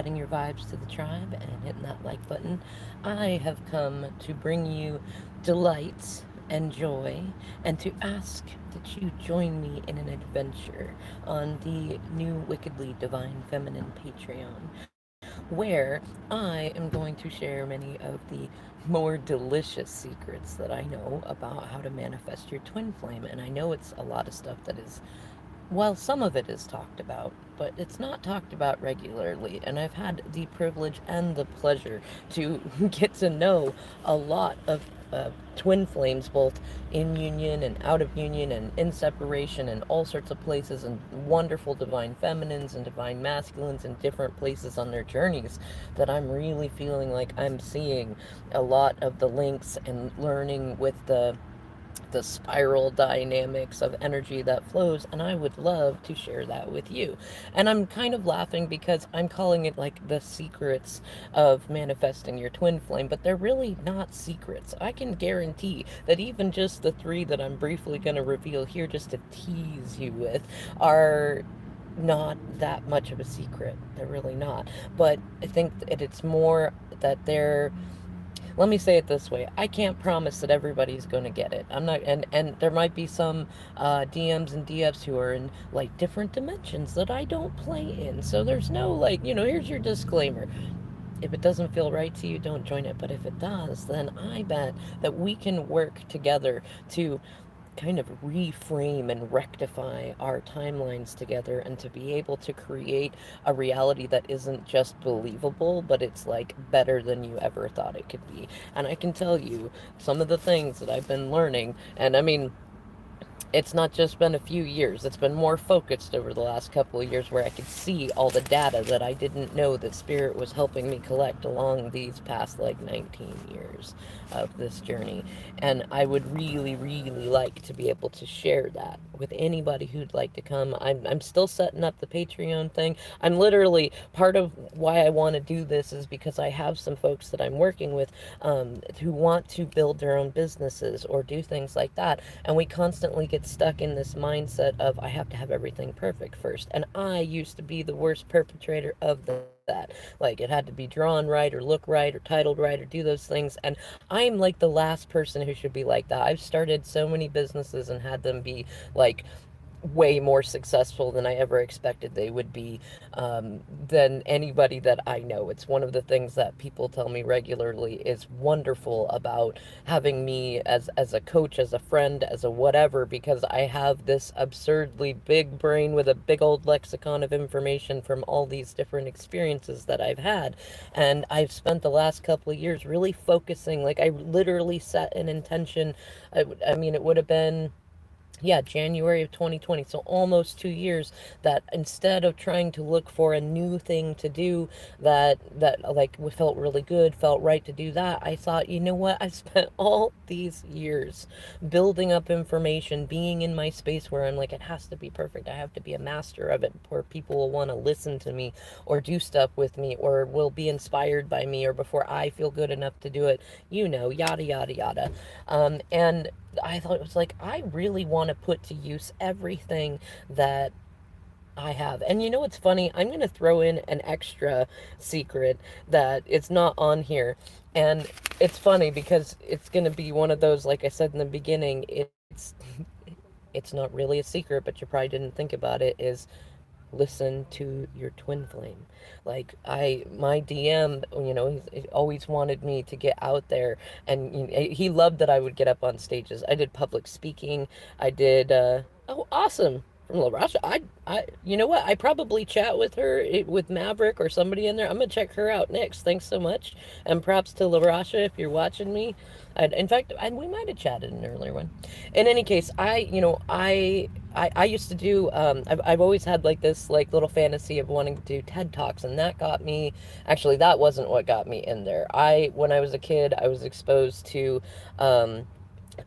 adding your vibes to the tribe and hitting that like button, I have come to bring you delights and joy and to ask that you join me in an adventure on the new Wickedly Divine Feminine Patreon, where I am going to share many of the more delicious secrets that I know about how to manifest your twin flame. And I know it's a lot of stuff that is, well, some of it is talked about, but it's not talked about regularly. And I've had the privilege and the pleasure to get to know a lot of twin flames, both in union and out of union and in separation and all sorts of places, and wonderful divine feminines and divine masculines in different places on their journeys, that I'm really feeling like I'm seeing a lot of the links and learning with the spiral dynamics of energy that flows, and I would love to share that with you. And I'm kind of laughing because I'm calling it like the secrets of manifesting your twin flame, but they're really not secrets. I can guarantee that even just the three that I'm briefly going to reveal here, just to tease you with, are not that much of a secret. They're really not. But I think that it's more that they're, let me say it this way: I can't promise that everybody's going to get it. I'm not, and there might be some DMs and DFs who are in like different dimensions that I don't play in. So there's no, like, here's your disclaimer: if it doesn't feel right to you, don't join it. But if it does, then I bet that we can work together to kind of reframe and rectify our timelines together, and to be able to create a reality that isn't just believable, but it's like better than you ever thought it could be. And I can tell you some of the things that I've been learning, and I mean, it's not just been a few years, it's been more focused over the last couple of years, where I could see all the data that I didn't know that Spirit was helping me collect along these past like 19 years of this journey. And I would really, really like to be able to share that with anybody who'd like to come. I'm still setting up the Patreon thing. I'm literally, part of why I want to do this is because I have some folks that I'm working with, who want to build their own businesses or do things like that. And we constantly get stuck in this mindset of, I have to have everything perfect first. And I used to be the worst perpetrator of that. Like, it had to be drawn right or look right or titled right or do those things. And I'm like the last person who should be like that. I've started so many businesses and had them be like way more successful than I ever expected they would be, than anybody that I know. It's one of the things that people tell me regularly is wonderful about having me as a coach, as a friend, as a whatever, because I have this absurdly big brain with a big old lexicon of information from all these different experiences that I've had. And I've spent the last couple of years really focusing, like, I literally set an intention. I mean, it would have been, yeah, January of 2020, so almost 2 years, that instead of trying to look for a new thing to do that like felt really good, felt right to do that, I thought, you know what, I've spent all these years building up information, being in my space where I'm like, it has to be perfect, I have to be a master of it, where people will want to listen to me or do stuff with me or will be inspired by me, or before I feel good enough to do it, yada yada yada. And I thought, it was like, I really want to put to use everything that I have. And you know what's funny? I'm going to throw in an extra secret that it's not on here. And it's funny because it's going to be one of those, like I said in the beginning, it's not really a secret, but you probably didn't think about it, is listen to your twin flame. Like, my DM, he always wanted me to get out there, and he loved that I would get up on stages. I did public speaking. I did, oh, awesome. From LaRasha, you know what? I probably chat with her, with Maverick or somebody in there. I'm gonna check her out next. Thanks so much, and props to LaRasha if you're watching me. In fact, we might have chatted an earlier one. In any case, I used to do, I've always had like this like little fantasy of wanting to do TED Talks, and that got me, actually that wasn't what got me in there. When I was a kid, I was exposed to,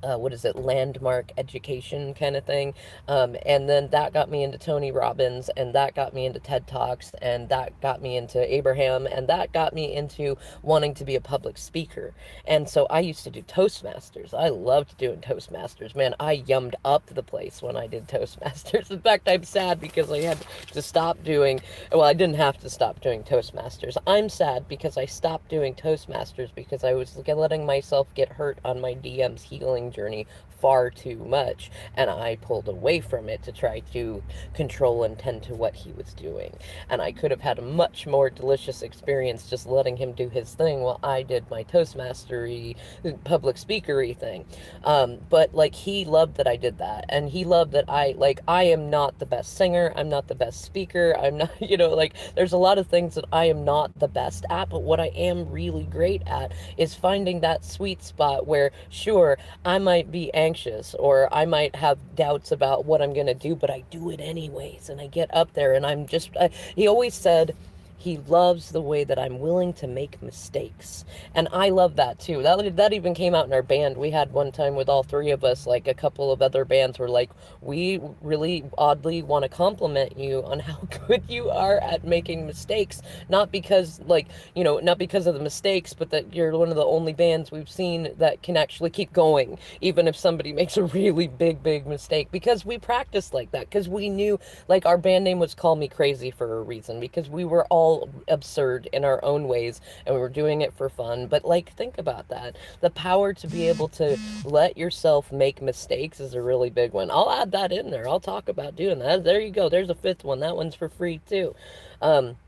what is it, landmark education kind of thing. And then that got me into Tony Robbins, and that got me into TED Talks, and that got me into Abraham, and that got me into wanting to be a public speaker. And so I used to do Toastmasters. I loved doing Toastmasters. Man, I yummed up the place when I did Toastmasters. In fact, I'm sad because I had to stop doing, well, I didn't have to stop doing Toastmasters. I'm sad because I stopped doing Toastmasters because I was letting myself get hurt on my DM's healing journey far too much, and I pulled away from it to try to control and tend to what he was doing. And I could have had a much more delicious experience just letting him do his thing while I did my Toastmastery public speakery thing. But like, he loved that I did that, and he loved that I am not the best singer, I'm not the best speaker, I'm not, like, there's a lot of things that I am not the best at, but what I am really great at is finding that sweet spot where, sure, I might be anxious or I might have doubts about what I'm going to do, but I do it anyways. And I get up there and I'm just, he always said, he loves the way that I'm willing to make mistakes. And I love that too. That even came out in our band. We had one time with all three of us, like a couple of other bands were like, we really oddly want to compliment you on how good you are at making mistakes. Not because not because of the mistakes, but that you're one of the only bands we've seen that can actually keep going, even if somebody makes a really big mistake. Because we practiced like that. Because we knew, like, our band name was Call Me Crazy for a reason. Because we were all absurd in our own ways and we were doing it for fun. But like, think about that. The power to be able to let yourself make mistakes is a really big one. I'll add that in there. I'll talk about doing that. There you go. There's a fifth one. That one's for free too. Um,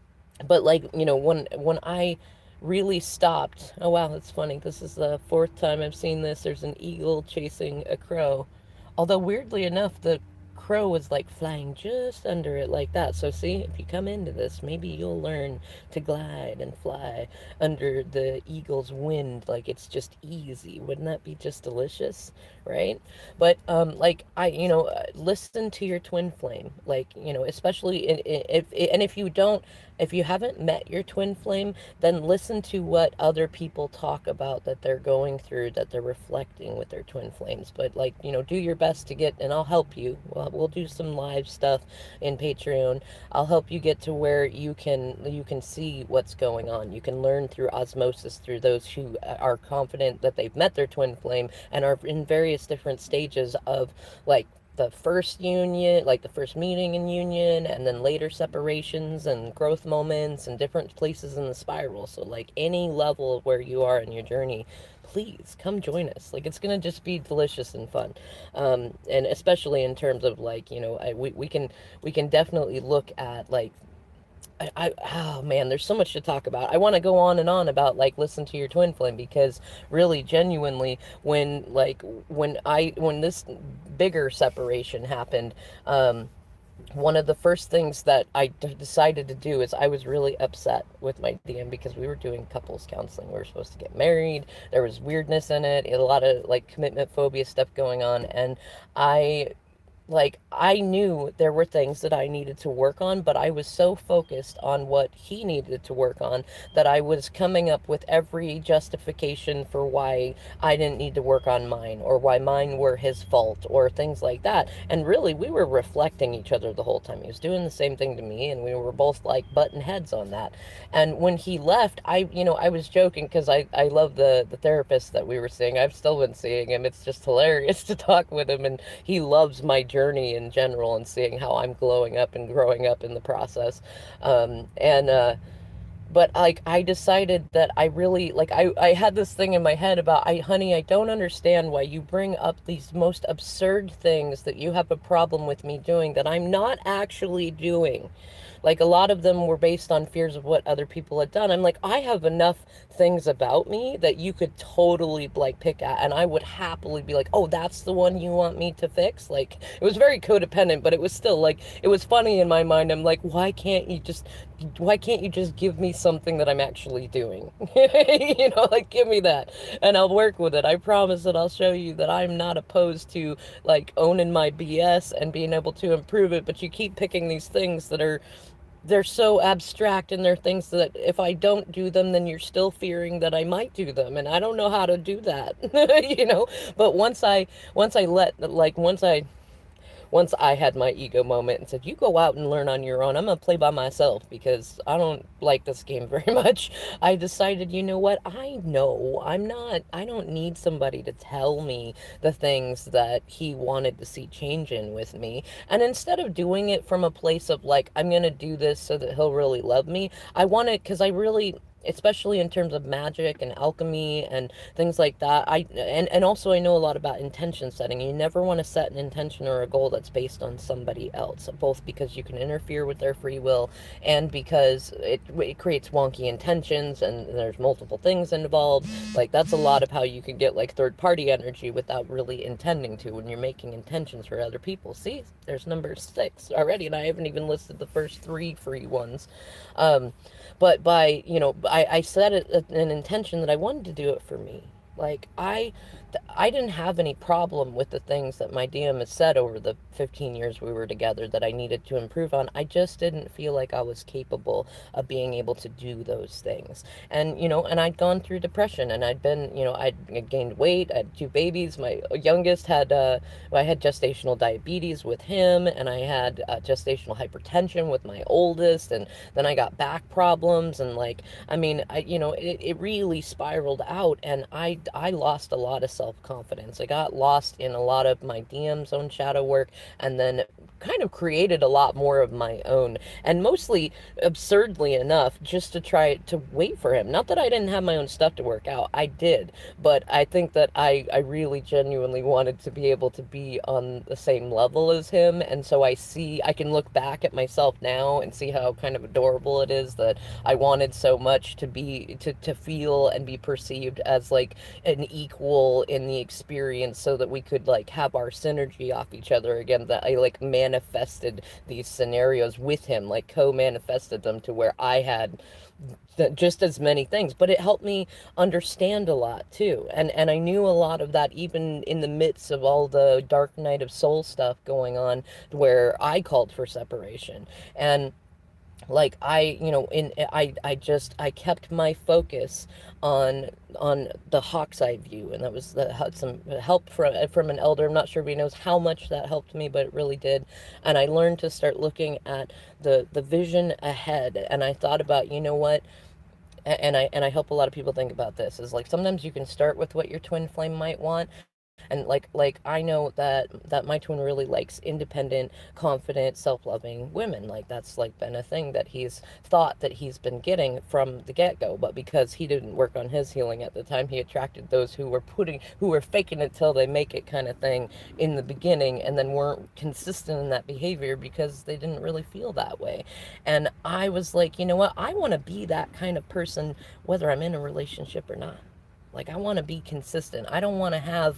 but like, when I really stopped. Oh wow, that's funny. This is the fourth time I've seen this. There's an eagle chasing a crow. Although weirdly enough, the crow was like flying just under it like that. So see, if you come into this, maybe you'll learn to glide and fly under the eagle's wind like it's just easy. Wouldn't that be just delicious, right? But like, listen to your twin flame. Like, especially if you don't, if you haven't met your twin flame, then listen to what other people talk about that they're going through, that they're reflecting with their twin flames. But like, do your best to get, and I'll help you. We'll do some live stuff in Patreon. I'll help you get to where you can see what's going on. You can learn through osmosis through those who are confident that they've met their twin flame and are in various different stages of, like, the first union, like the first meeting in union, and then later separations and growth moments and different places in the spiral. So like, any level of where you are in your journey, please come join us. Like, it's gonna just be delicious and fun. And especially in terms of, like, we can definitely look at, like, oh man, there's so much to talk about. I want to go on and on about, like, listen to your twin flame, because really, genuinely, when this bigger separation happened, one of the first things that I decided to do is, I was really upset with my DM because we were doing couples counseling. We were supposed to get married. There was weirdness in it, a lot of like commitment phobia stuff going on, and I I knew there were things that I needed to work on, but I was so focused on what he needed to work on that I was coming up with every justification for why I didn't need to work on mine, or why mine were his fault, or things like that. And really, we were reflecting each other the whole time. He was doing the same thing to me, and we were both like button heads on that. And when he left, I was joking because I love the therapist that we were seeing. I've still been seeing him. It's just hilarious to talk with him, and he loves my journey in general and seeing how I'm glowing up and growing up in the process. But like, I decided that I really, like, I had this thing in my head about, honey, I don't understand why you bring up these most absurd things that you have a problem with me doing that I'm not actually doing. Like, a lot of them were based on fears of what other people had done. I'm like, I have enough things about me that you could totally, like, pick at, and I would happily be like, oh, that's the one you want me to fix. Like, it was very codependent, but it was still like, it was funny in my mind. I'm like, why can't you just give me something that I'm actually doing? Like, give me that and I'll work with it. I promise that I'll show you that I'm not opposed to, like, owning my BS and being able to improve it. But you keep picking these things that are they're so abstract, and they're things that if I don't do them, then you're still fearing that I might do them, and I don't know how to do that. But once I had my ego moment and said, "You go out and learn on your own. I'm gonna play by myself because I don't like this game very much." I decided, you know what? I know I'm not. I don't need somebody to tell me the things that he wanted to see change in with me. And instead of doing it from a place of like, I'm gonna do this so that he'll really love me, I want it because I really, especially in terms of magic and alchemy and things like that. And also I know a lot about intention setting. You never want to set an intention or a goal that's based on somebody else, both because you can interfere with their free will and because it creates wonky intentions and there's multiple things involved. Like that's a lot of how you can get like third party energy without really intending to when you're making intentions for other people. See, there's number 6 already, and I haven't even listed the first 3 free ones. Um, but I set an intention that I wanted to do it for me. Like I didn't have any problem with the things that my DM has said over the 15 years we were together that I needed to improve on. I just didn't feel like I was capable of being able to do those things. And I'd gone through depression, and I'd gained weight. I had 2 babies. My youngest I had gestational diabetes with him, and I had gestational hypertension with my oldest, and then I got back problems, and like, I mean, it really spiraled out, and I lost a lot of self-confidence. I got lost in a lot of my DM's own shadow work, and then kind of created a lot more of my own, and mostly absurdly enough just to try to wait for him. Not that I didn't have my own stuff to work out, I did, but I think that I really genuinely wanted to be able to be on the same level as him. And so I can look back at myself now and see how kind of adorable it is that I wanted so much to feel and be perceived as like an equal in the experience, so that we could like have our synergy off each other again. That I like manifested these scenarios with him, like co-manifested them to where I had just as many things, but it helped me understand a lot too. And I knew a lot of that even in the midst of all the dark night of soul stuff going on, where I called for separation. And like I kept my focus on the hawk's eye view, and that was that had some help from an elder. I'm not sure if he knows how much that helped me, but it really did. And I learned to start looking at the vision ahead, and I thought about, you know what, and I hope a lot of people think about this, is like sometimes you can start with what your twin flame might want. And like I know that my twin really likes independent, confident, self-loving women. Like that's like been a thing that he's thought that he's been getting from the get-go. But because he didn't work on his healing at the time, he attracted those who were faking it till they make it kind of thing in the beginning, and then weren't consistent in that behavior because they didn't really feel that way. And I was like, you know what, I want to be that kind of person whether I'm in a relationship or not. Like, I want to be consistent. I don't want to have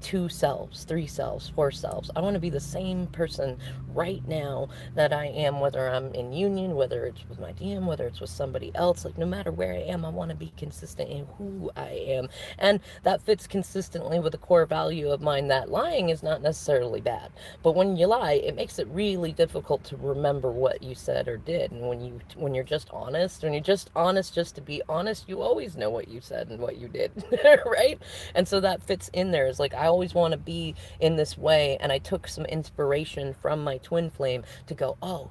2 selves, 3 selves, 4 selves. I want to be the same person right now that I am, whether I'm in union, whether it's with my DM, whether it's with somebody else. Like, no matter where I am, I want to be consistent in who I am. And that fits consistently with a core value of mine that lying is not necessarily bad. But when you lie, it makes it really difficult to remember what you said or did. And when you're just honest, when you're just honest just to be honest, you always know what you said and what you did, right? And so that fits in there. Is like I always want to be in this way, and I took some inspiration from my twin flame to go, oh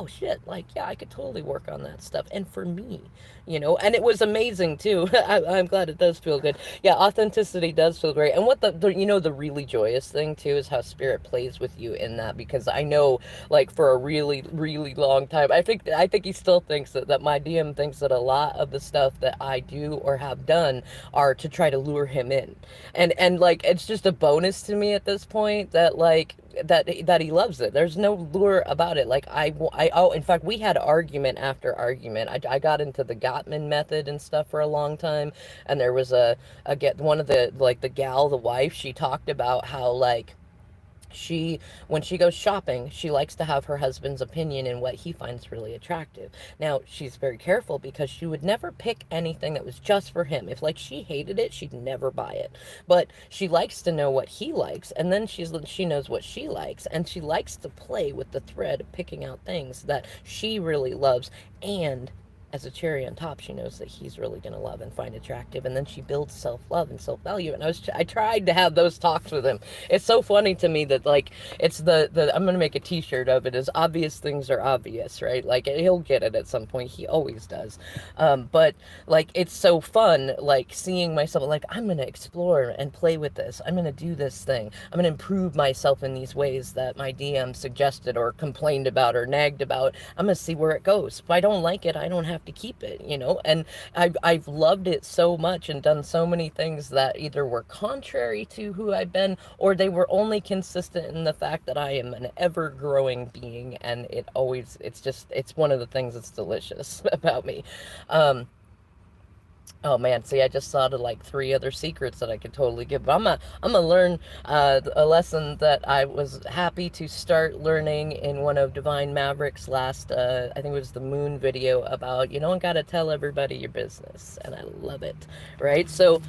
shit, like yeah, I could totally work on that stuff. And for me, and it was amazing too. I'm glad it does feel good. Yeah, authenticity does feel great. And what the really joyous thing too is how spirit plays with you in that, because I know, like, for a really really long time, I think he still thinks that my DM thinks that a lot of the stuff that I do or have done are to try to lure him in. And like it's just a bonus to me at this point that like that he loves it. There's no lure about it. Like oh, in fact, we had argument after argument. I got into the Gottman method and stuff for a long time, and there was a get one of the, like, the wife, she talked about how, like, She, when she goes shopping, she likes to have her husband's opinion in what he finds really attractive. Now, she's very careful because she would never pick anything that was just for him. If like she hated it, she'd never buy it. But she likes to know what he likes, and then she knows what she likes, and she likes to play with the thread of picking out things that she really loves, and as a cherry on top, she knows that he's really going to love and find attractive. And then she builds self-love and self-value. And I tried to have those talks with him. It's so funny to me that like, it's the I'm going to make a t-shirt of it, is obvious things are obvious, right? Like he'll get it at some point. He always does. But like, it's so fun, like seeing myself, like I'm going to explore and play with this. I'm going to do this thing. I'm going to improve myself in these ways that my DM suggested or complained about or nagged about. I'm going to see where it goes. If I don't like it, I don't have to keep it, you know. And I've loved it so much and done so many things that either were contrary to who I've been, or they were only consistent in the fact that I am an ever growing being. And it's one of the things that's delicious about me. Oh man, see, I just thought of like three other secrets that I could totally give. But I'm gonna learn a lesson that I was happy to start learning in one of Divine Maverick's last, I think it was the moon video, about you don't gotta tell everybody your business, and I love it, right? So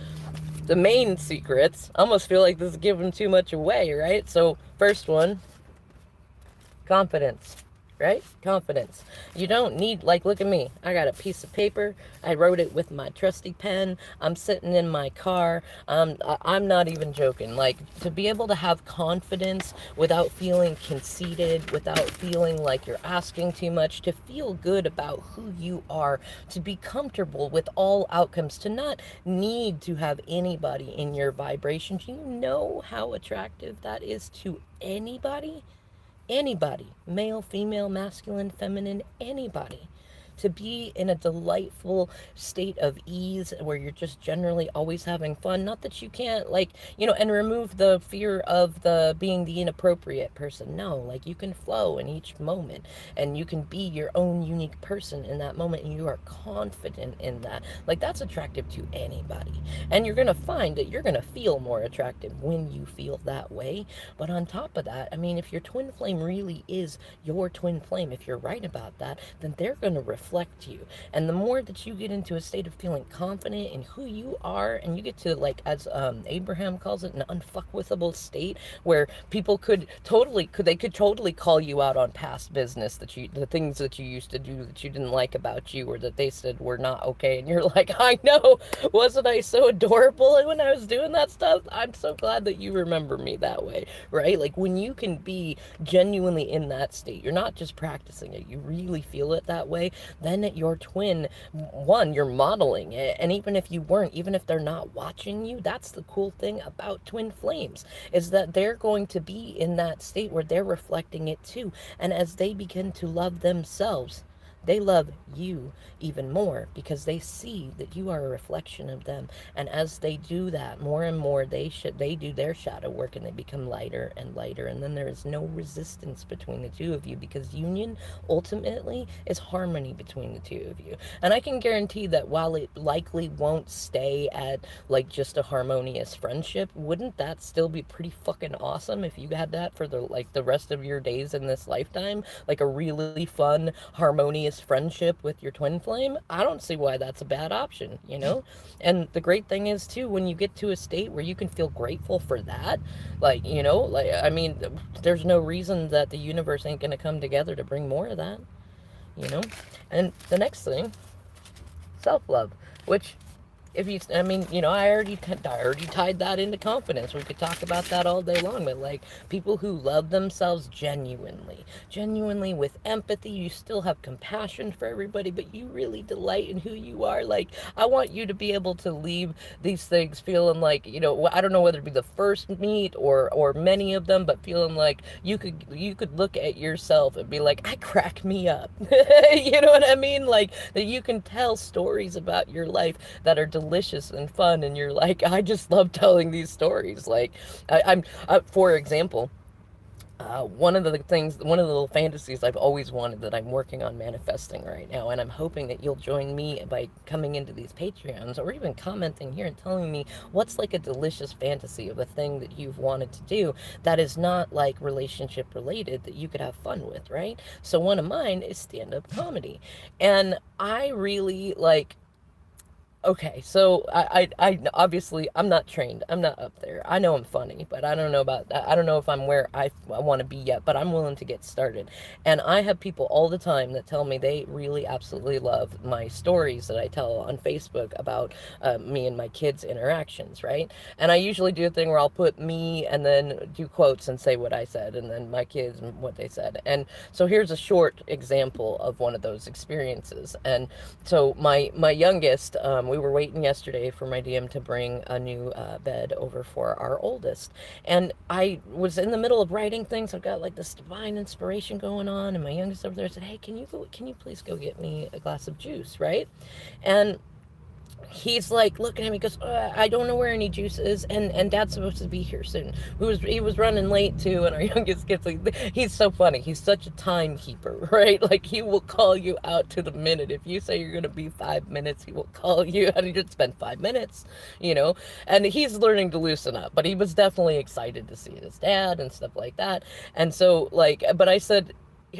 the main secrets, I almost feel like this is giving too much away, right? So first one, confidence, right? Confidence. You don't need, like, look at me. I got a piece of paper. I wrote it with my trusty pen. I'm sitting in my car. I'm not even joking. Like, to be able to have confidence without feeling conceited, without feeling like you're asking too much, to feel good about who you are, to be comfortable with all outcomes, to not need to have anybody in your vibration. Do you know how attractive that is to anybody? Anybody, male, female, masculine, feminine, anybody, to be in a delightful state of ease where you're just generally always having fun. Not that you can't, like, you know, and remove the fear of the being the inappropriate person. No, like, you can flow in each moment and you can be your own unique person in that moment, and you are confident in that. Like, that's attractive to anybody. And you're going to find that you're going to feel more attractive when you feel that way. But on top of that, I mean, if your twin flame really is your twin flame, if you're right about that, then they're going to reflect you. And the more that you get into a state of feeling confident in who you are, and you get to, like, as Abraham calls it, an unfuckwithable state, where people could totally call you out on past business, the things that you used to do that you didn't like about you, or that they said were not okay, and you're like, I know, wasn't I so adorable when I was doing that stuff? I'm so glad that you remember me that way, right? Like, when you can be genuinely in that state, you're not just practicing it, you really feel it that way, then your twin, one, you're modeling it. And even if you weren't, even if they're not watching you, that's the cool thing about twin flames, is that they're going to be in that state where they're reflecting it too. And as they begin to love themselves, they love you even more, because they see that you are a reflection of them. And as they do that more and more, they do their shadow work, and they become lighter and lighter. And then there is no resistance between the two of you, because union ultimately is harmony between the two of you. And I can guarantee that while it likely won't stay at like just a harmonious friendship, wouldn't that still be pretty fucking awesome if you had that for the rest of your days in this lifetime? Like a really fun, harmonious friendship with your twin flame? I don't see why that's a bad option, you know? And the great thing is too, when you get to a state where you can feel grateful for that, like, you know, like, I mean, there's no reason that the universe ain't gonna come together to bring more of that, you know? And the next thing, self-love, which, if you, I mean, you know, I already tied that into confidence. We could talk about that all day long, but like, people who love themselves genuinely with empathy, you still have compassion for everybody, but you really delight in who you are. Like, I want you to be able to leave these things feeling like, you know, I don't know whether it be the first meet or many of them, but feeling like you could look at yourself and be like, I crack me up. You know what I mean? Like, that you can tell stories about your life that are delicious and fun, and you're like, I just love telling these stories. Like, for example, one of the little fantasies I've always wanted that I'm working on manifesting right now, and I'm hoping that you'll join me by coming into these Patreons or even commenting here and telling me what's like a delicious fantasy of a thing that you've wanted to do that is not like relationship related that you could have fun with, right? So one of mine is stand-up comedy, and I really like. Okay, so I obviously I'm not trained. I'm not up there. I know I'm funny, but I don't know about that. I don't know if I'm where I want to be yet, but I'm willing to get started. And I have people all the time that tell me they really absolutely love my stories that I tell on Facebook about me and my kids' interactions, right? And I usually do a thing where I'll put me and then do quotes and say what I said, and then my kids and what they said. And so here's a short example of one of those experiences. And so my youngest, we were waiting yesterday for my DM to bring a new bed over for our oldest, and I was in the middle of writing things. I've got like this divine inspiration going on, and my youngest over there said, "Hey, can you go? Can you please go get me a glass of juice?" Right, and he's like looking at me, goes, I don't know where any juice is, and dad's supposed to be here soon. He was running late too, and our youngest kid's like, he's so funny, he's such a timekeeper, right? Like he will call you out to the minute. If you say you're gonna be 5 minutes, he will call you and he just spend 5 minutes, you know. And he's learning to loosen up, but he was definitely excited to see his dad and stuff like that. And so like, but I said,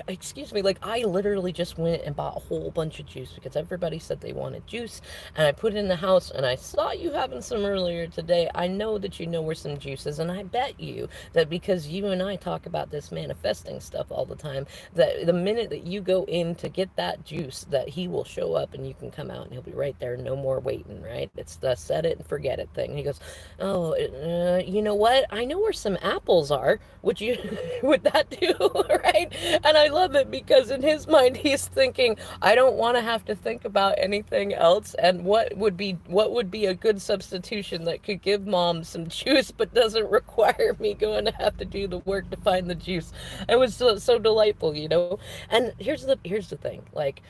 excuse me, like I literally just went and bought a whole bunch of juice because everybody said they wanted juice, and I put it in the house, and I saw you having some earlier today. I know that you know where some juice is, and I bet you that because you and I talk about this manifesting stuff all the time, that the minute that you go in to get that juice, that he will show up and you can come out and he'll be right there, no more waiting, right? It's the set it and forget it thing. He goes, oh, you know what? I know where some apples are. Would you, would that do? Right? And I love it because in his mind, he's thinking, I don't want to have to think about anything else. And what would be a good substitution that could give mom some juice, but doesn't require me going to have to do the work to find the juice. It was so delightful, you know? And here's the thing. Like,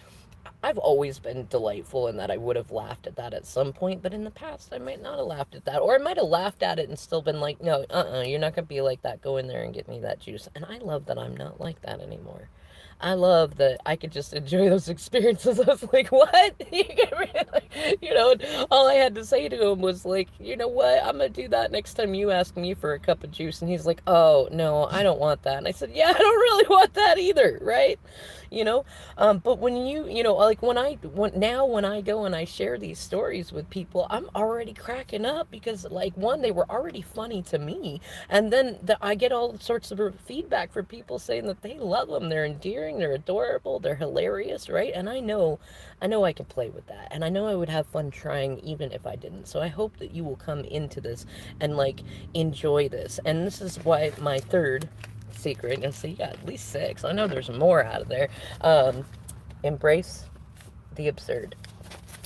I've always been delightful in that I would have laughed at that at some point, but in the past I might not have laughed at that. Or I might have laughed at it and still been like, no, you're not going to be like that. Go in there and get me that juice. And I love that I'm not like that anymore. I love that I could just enjoy those experiences. I was like, what? You know, all I had to say to him was like, you know what? I'm going to do that next time you ask me for a cup of juice. And he's like, oh, no, I don't want that. And I said, yeah, I don't really want that either, right? You know, but when you know, like when I go and I share these stories with people, I'm already cracking up because like one, they were already funny to me, and then I get all sorts of feedback from people saying that they love them, they're endearing, they're adorable, they're hilarious, right? And I know I can play with that, and I know I would have fun trying even if I didn't. So I hope that you will come into this and like enjoy this, and this is why my third secret, and so you got at least six. I know there's more out of there. Embrace the absurd,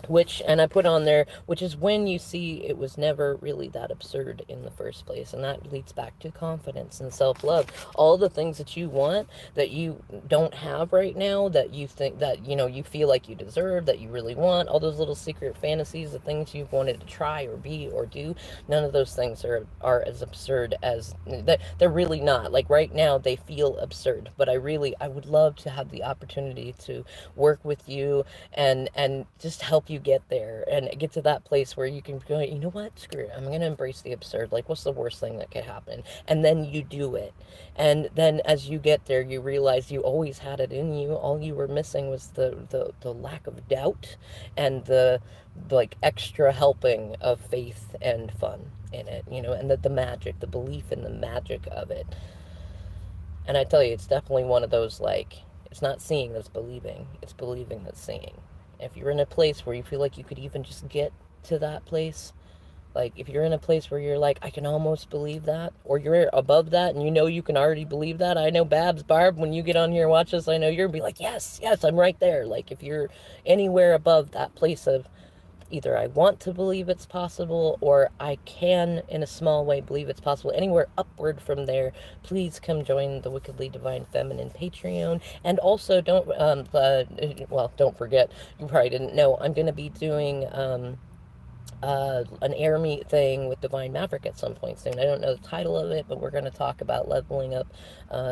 which, and I put on there, which is when you see it was never really that absurd in the first place. And that leads back to confidence and self-love. All the things that you want that you don't have right now, that you think that, you know, you feel like you deserve, that you really want, all those little secret fantasies, the things you've wanted to try or be or do, none of those things are as absurd as that. They're really not. Like right now they feel absurd, but I would love to have the opportunity to work with you and just help you get there and get to that place where you can go, you know what, screw it, I'm going to embrace the absurd. Like, what's the worst thing that could happen? And then you do it. And then as you get there, you realize you always had it in you. All you were missing was the lack of doubt and the like extra helping of faith and fun in it, you know, and the magic, the belief in the magic of it. And I tell you, it's definitely one of those, like, it's not seeing that's believing, it's believing that's seeing. If you're in a place where you feel like you could even just get to that place, like if you're in a place where you're like, I can almost believe that, or you're above that and you know you can already believe that. I know Barb, when you get on here and watch this, I know you're gonna be like, yes, yes, I'm right there. Like if you're anywhere above that place of either I want to believe it's possible or I can in a small way believe it's possible, anywhere upward from there, please come join the Wickedly Divine Feminine Patreon. And also don't forget, you probably didn't know, I'm going to be doing an air meet thing with Divine Maverick at some point soon. I don't know the title of it, but we're going to talk about leveling up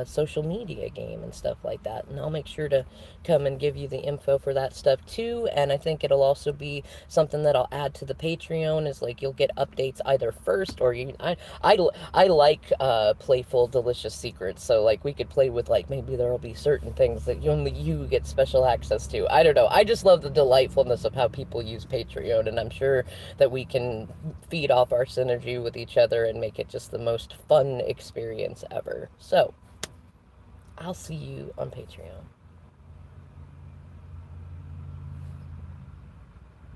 social media game and stuff like that. And I'll make sure to come and give you the info for that stuff too. And I think it'll also be something that I'll add to the Patreon is like you'll get updates either first or you. I like playful, delicious secrets. So like we could play with like maybe there'll be certain things that only you get special access to. I don't know. I just love the delightfulness of how people use Patreon, and I'm sure that we can feed off our synergy with each other and make it just the most fun experience ever. So, I'll see you on Patreon.